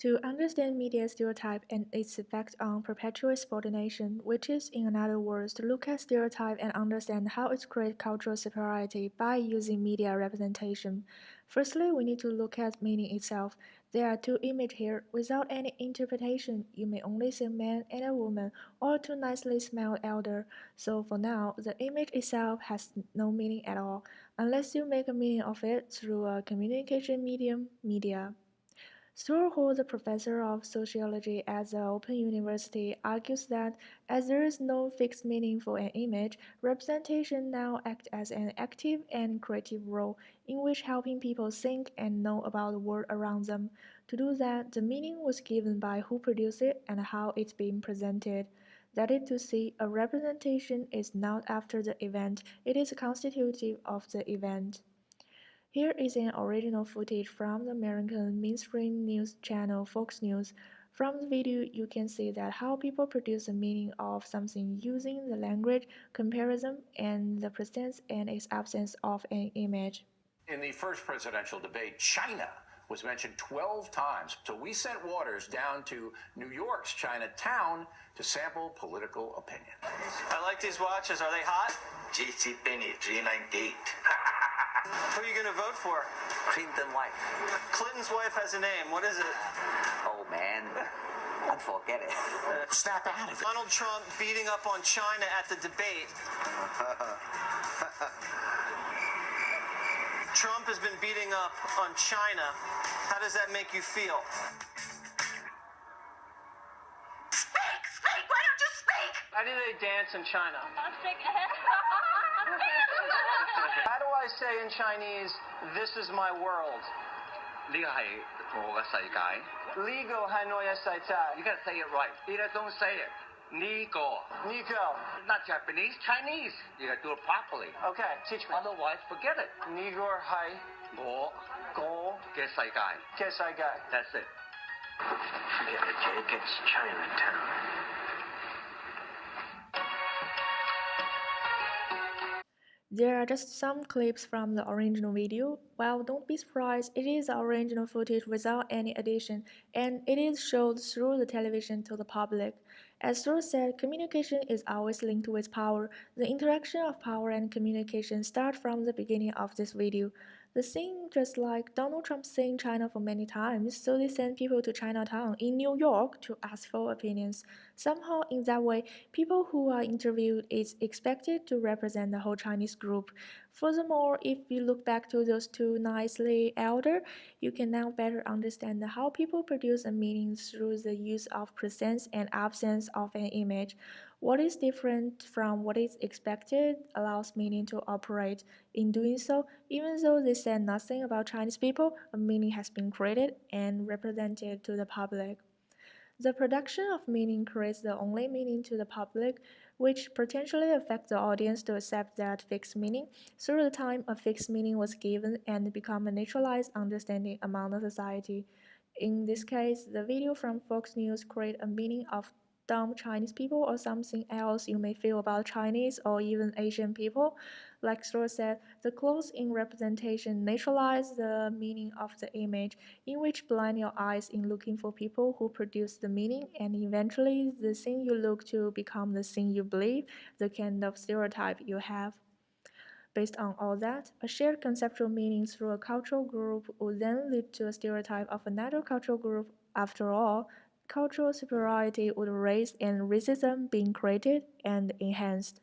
To understand media stereotype and its effect on perpetual subordination, which is, in other words, to look at stereotype and understand how it creates cultural superiority by using media representation. Firstly, we need to look at meaning itself. There are two images here. Without any interpretation, you may only see a man and a woman, or two nicely smiled elder. So for now, the image itself has no meaning at all, unless you make a meaning of it through a communication medium, media. Stuart Hall, the professor of sociology at the Open University, argues that as there is no fixed meaning for an image, representation now acts as an active and creative role in which helping people think and know about the world around them. To do that, the meaning was given by who produced it and how it's being presented. That is to say, a representation is not after the event, it is constitutive of the event. Here is an original footage from the American mainstream news channel Fox News. From the video, you can see that how people produce the meaning of something using the language, comparison, and the presence and its absence of an image. In the first presidential debate, China was mentioned 12 times. So we sent Waters down to New York's Chinatown to sample political opinion. I like these watches. Are they hot? JC Penney 398. Who are you going to vote for? Clinton wife. Clinton's wife has a name. What is it? Oh man, I'd forget it. Snap out of it. Donald Trump beating up on China at the debate. Trump has been beating up on China. How does that make you feel? Speak! Why don't you speak? How do they dance in China? Speak. How do I say in Chinese, this is my world? 呢個係我嘅世界。Ligo Hanoi Saita. You gotta say it right. You don't say it. 呢個 Nico. not Japanese, Chinese. You gotta do it properly. Okay, teach me. Otherwise, forget it. Nigor Hai 我 Go 嘅世界。 Kesai Gai. That's it. Jenkins, Chinatown. There are just some clips from the original video. Well, don't be surprised, it is the original footage without any addition, and it is showed through the television to the public. As Stuart said, communication is always linked with power. The interaction of power and communication start from the beginning of this video. The scene just like Donald Trump saying China for many times, so they send people to Chinatown in New York to ask for opinions. Somehow, in that way, people who are interviewed is expected to represent the whole Chinese group. Furthermore, if you look back to those two nicely elder, you can now better understand how people produce a meaning through the use of presence and absence of an image. What is different from what is expected allows meaning to operate. In doing so, even though they said nothing about Chinese people, a meaning has been created and represented to the public. The production of meaning creates the only meaning to the public, which potentially affects the audience to accept that fixed meaning. Through the time, a fixed meaning was given and become a naturalized understanding among the society. In this case, the video from Fox News create a meaning of dumb Chinese people or something else you may feel about Chinese or even Asian people. Like Stuart said, the close-in representation naturalize the meaning of the image, in which blind your eyes in looking for people who produce the meaning, and eventually the thing you look to become the thing you believe, the kind of stereotype you have. Based on all that, a shared conceptual meaning through a cultural group would then lead to a stereotype of another cultural group. After all, cultural superiority would raise and racism being created and enhanced.